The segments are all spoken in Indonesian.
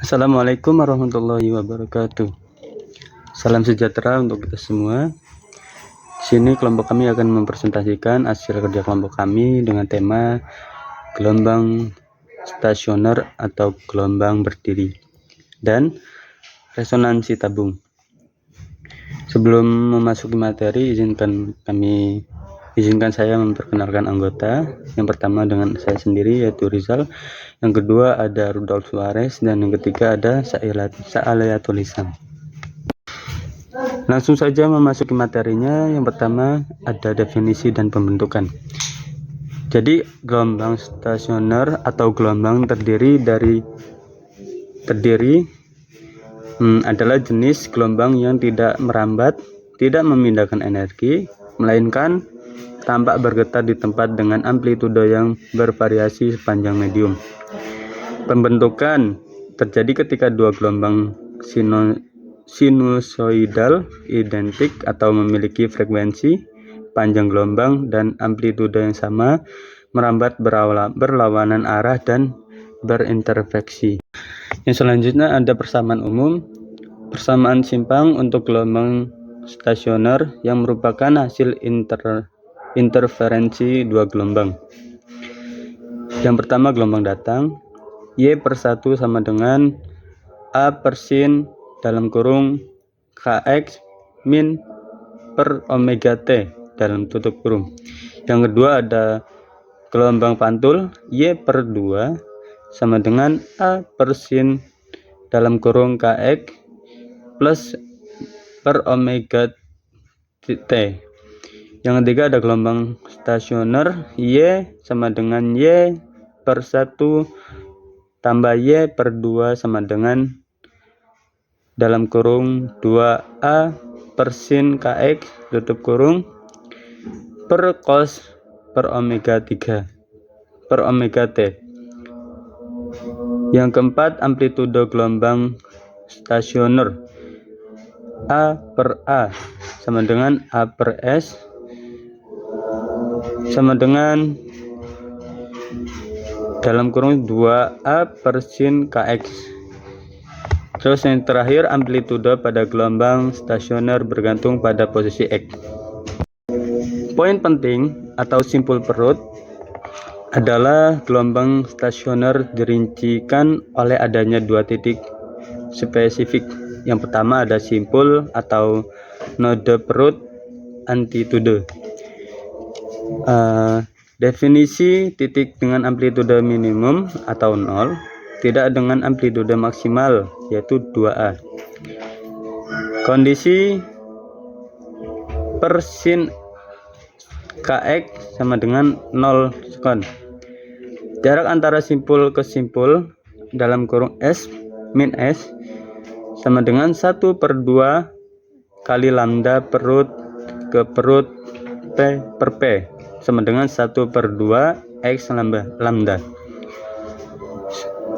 Assalamualaikum warahmatullahi wabarakatuh. Salam sejahtera untuk kita semua. Di sini kelompok kami akan mempresentasikan hasil kerja kelompok kami dengan tema gelombang stasioner atau gelombang berdiri dan resonansi tabung. Sebelum memasuki materi, izinkan saya memperkenalkan anggota. Yang pertama dengan saya sendiri, yaitu Rizal. Yang kedua ada Rudolf Suarez, dan yang ketiga ada Sa'alayatul Hisam. Langsung saja memasuki materinya. Yang pertama ada definisi dan pembentukan. Jadi gelombang stasioner atau gelombang terdiri adalah jenis gelombang yang tidak merambat, tidak memindahkan energi, melainkan tampak bergetar di tempat dengan amplitudo yang bervariasi sepanjang medium. Pembentukan terjadi ketika dua gelombang sinusoidal identik atau memiliki frekuensi, panjang gelombang, dan amplitudo yang sama, merambat berlawanan arah dan berinterseksi. Yang selanjutnya ada persamaan umum. Persamaan simpang untuk gelombang stasioner yang merupakan hasil interferensi dua gelombang. Yang pertama gelombang datang, Y/1 sama dengan A per sin dalam kurung Kx min per omega T dalam tutup kurung. Yang kedua ada gelombang pantul, Y/2 sama dengan A per sin dalam kurung Kx plus per omega T. Yang ketiga ada gelombang stasioner, Y sama dengan Y/1 tambah Y/2 sama dengan dalam kurung 2A per sin Kx tutup kurung per cos per omega 3 per omega T. Yang keempat amplitudo gelombang stasioner, A per A sama dengan A per S sama dengan dalam kurung 2A per sin Kx. Terus yang terakhir amplitudo pada gelombang stasioner bergantung pada posisi X. Poin penting atau simpul perut adalah gelombang stasioner dirincikan oleh adanya dua titik spesifik. Yang pertama ada simpul atau node perut amplitude. Definisi titik dengan amplitude minimum atau 0, tidak dengan amplitude maksimal yaitu 2A. Kondisi per sin Kx sama dengan 0 sekon. Jarak antara simpul ke simpul dalam kurung S min S sama dengan 1/2 kali lambda perut ke perut P per P sama dengan 1/2 X lambda.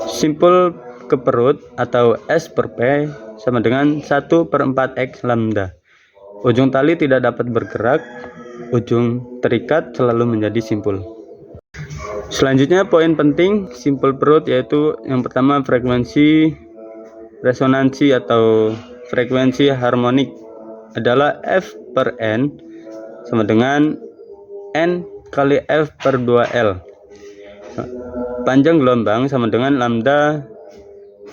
Simpul ke perut atau S per P sama dengan 1/4 X lambda. Ujung tali tidak dapat bergerak, ujung terikat selalu menjadi simpul. Selanjutnya poin penting simpul perut yaitu yang pertama frekuensi resonansi atau frekuensi harmonik adalah F per N sama dengan N kali F per 2L. Panjang gelombang sama dengan lambda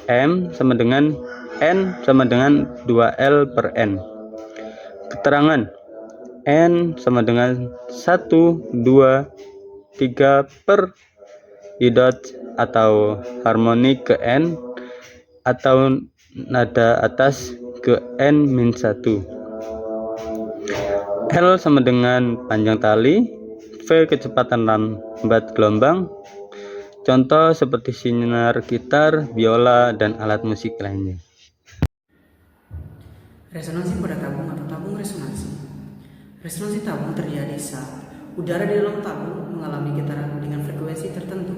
M sama dengan N sama dengan 2L per N. Keterangan N sama dengan 1, 2, 3 per I dot atau harmonik ke N atau nada atas ke N-1. L sama dengan panjang tali, V kecepatan lambat gelombang. Contoh seperti sinar gitar, biola, dan alat musik lainnya. Resonansi pada tabung atau tabung resonansi. Resonansi tabung terjadi saat udara di dalam tabung mengalami getaran dengan frekuensi tertentu,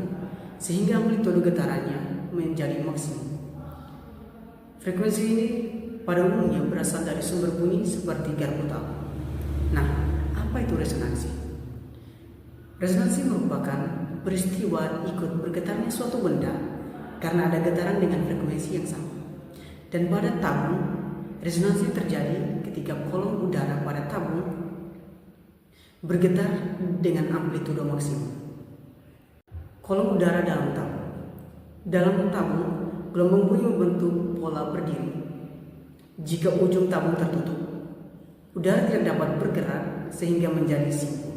sehingga amplitudo getarannya menjadi maksimum. Frekuensi ini pada umumnya berasal dari sumber bunyi seperti garpu tabung. Nah, apa itu resonansi? Resonansi merupakan peristiwa ikut bergetarnya suatu benda karena ada getaran dengan frekuensi yang sama. Dan pada tabung, resonansi terjadi ketika kolom udara pada tabung bergetar dengan amplitudo maksimum. Kolom udara dalam tabung. Dalam tabung, gelombang bunyi membentuk pola berdiri. Jika ujung tabung tertutup, udara tidak dapat bergerak sehingga menjadi simpul.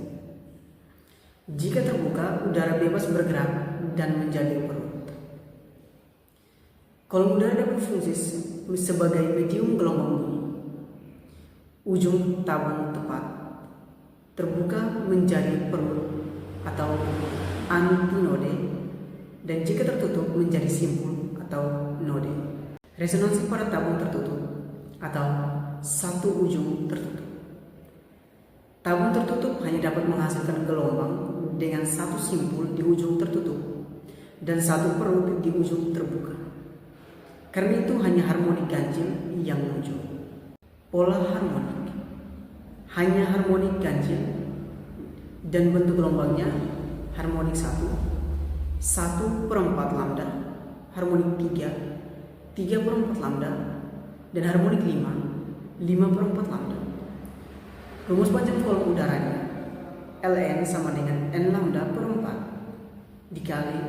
Jika terbuka, udara bebas bergerak dan menjadi perut. Kolom udara dapat berfungsi sebagai medium gelombang bunyi. Ujung tabung tepat terbuka menjadi perut atau antinode, dan jika tertutup menjadi simpul atau node. Resonansi pada tabung tertutup atau satu ujung tertutup. Tabung tertutup hanya dapat menghasilkan gelombang dengan satu simpul di ujung tertutup dan satu perut di ujung terbuka. Karena itu hanya harmonik ganjil yang muncul. Pola harmonik hanya harmonik ganjil dan bentuk gelombangnya harmonik 1, 1/4 lambda, harmonik 3, 3/4 lambda, dan harmonik 5, 5/4 lambda. Rumus panjang kolom udaranya Ln sama dengan N lambda per 4 dikali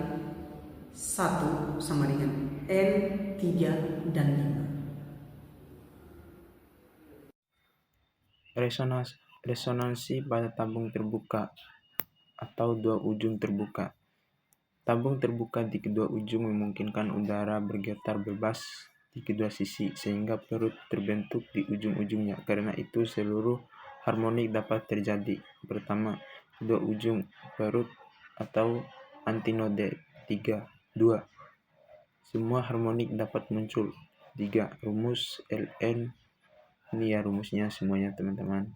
1 sama dengan N, 3, dan 5. Resonansi pada tabung terbuka atau dua ujung terbuka. Tabung terbuka di kedua ujung memungkinkan udara bergetar bebas di kedua sisi, sehingga perut terbentuk di ujung-ujungnya. Karena itu, seluruh harmonik dapat terjadi. Pertama, kedua ujung perut atau antinode. 2. Semua harmonik dapat muncul. 3. Rumus Ln. Ini ya rumusnya semuanya, teman-teman.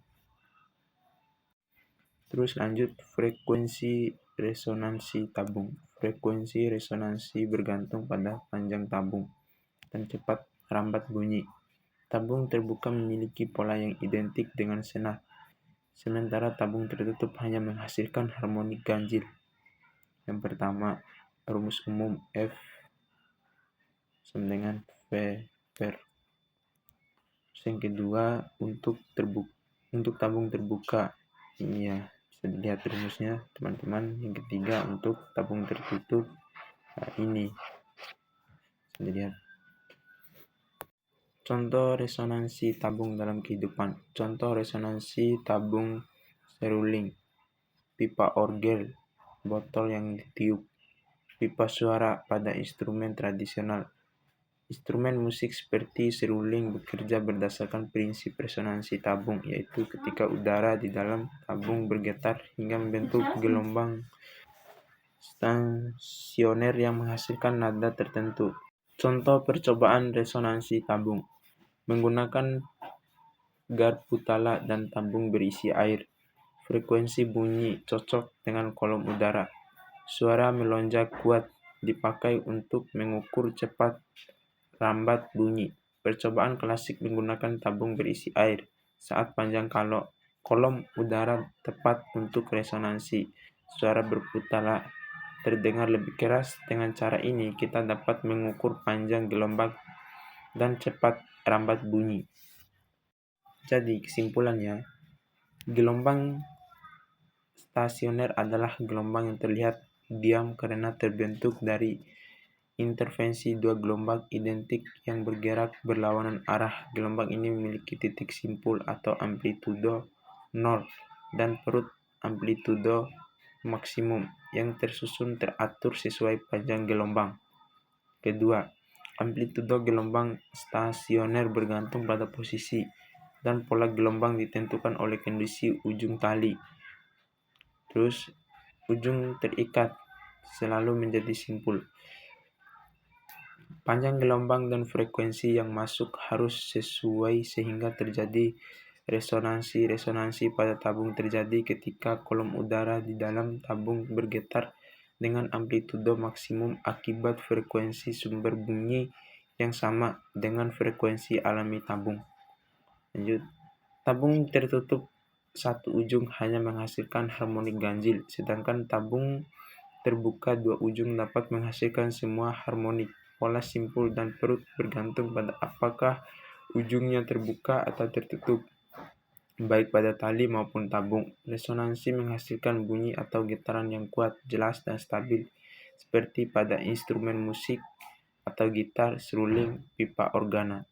Terus lanjut, frekuensi resonansi tabung. Frekuensi resonansi bergantung pada panjang tabung dan cepat rambat bunyi. Tabung terbuka memiliki pola yang identik dengan senat, sementara tabung tertutup hanya menghasilkan harmonik ganjil. Yang pertama, rumus umum F sama dengan V per. Yang kedua, untuk tabung terbuka, ini ya bisa dilihat rumusnya, teman-teman. Yang ketiga, untuk tabung tertutup, nah ini bisa dilihat. Contoh resonansi tabung dalam kehidupan. Contoh resonansi tabung seruling, pipa orgel, botol yang ditiup, pipa suara pada instrumen tradisional. Instrumen musik seperti seruling bekerja berdasarkan prinsip resonansi tabung, yaitu ketika udara di dalam tabung bergetar hingga membentuk gelombang stasioner yang menghasilkan nada tertentu. Contoh percobaan resonansi tabung menggunakan garputala dan tabung berisi air. Frekuensi bunyi cocok dengan kolom udara. Suara melonjak kuat dipakai untuk mengukur cepat rambat bunyi. Percobaan klasik menggunakan tabung berisi air. Saat panjang kolom udara tepat untuk resonansi, suara berputala terdengar lebih keras. Dengan cara ini, kita dapat mengukur panjang gelombang dan cepat rambat bunyi. Jadi, kesimpulannya, gelombang stasioner adalah gelombang yang terlihat diam karena terbentuk dari intervensi dua gelombang identik yang bergerak berlawanan arah. Gelombang ini memiliki titik simpul atau amplitudo 0 dan perut amplitudo maksimum yang tersusun teratur sesuai panjang gelombang. Kedua, amplitudo gelombang stasioner bergantung pada posisi dan pola gelombang ditentukan oleh kondisi ujung tali. Terus, ujung terikat selalu menjadi simpul. Panjang gelombang dan frekuensi yang masuk harus sesuai sehingga terjadi resonansi. Resonansi pada tabung terjadi ketika kolom udara di dalam tabung bergetar dengan amplitudo maksimum akibat frekuensi sumber bunyi yang sama dengan frekuensi alami tabung. Lanjut, tabung tertutup satu ujung hanya menghasilkan harmonik ganjil, sedangkan tabung terbuka dua ujung dapat menghasilkan semua harmonik. Pola simpul dan perut bergantung pada apakah ujungnya terbuka atau tertutup, baik pada tali maupun tabung. Resonansi menghasilkan bunyi atau getaran yang kuat, jelas, dan stabil, seperti pada instrumen musik atau gitar, seruling, pipa organa.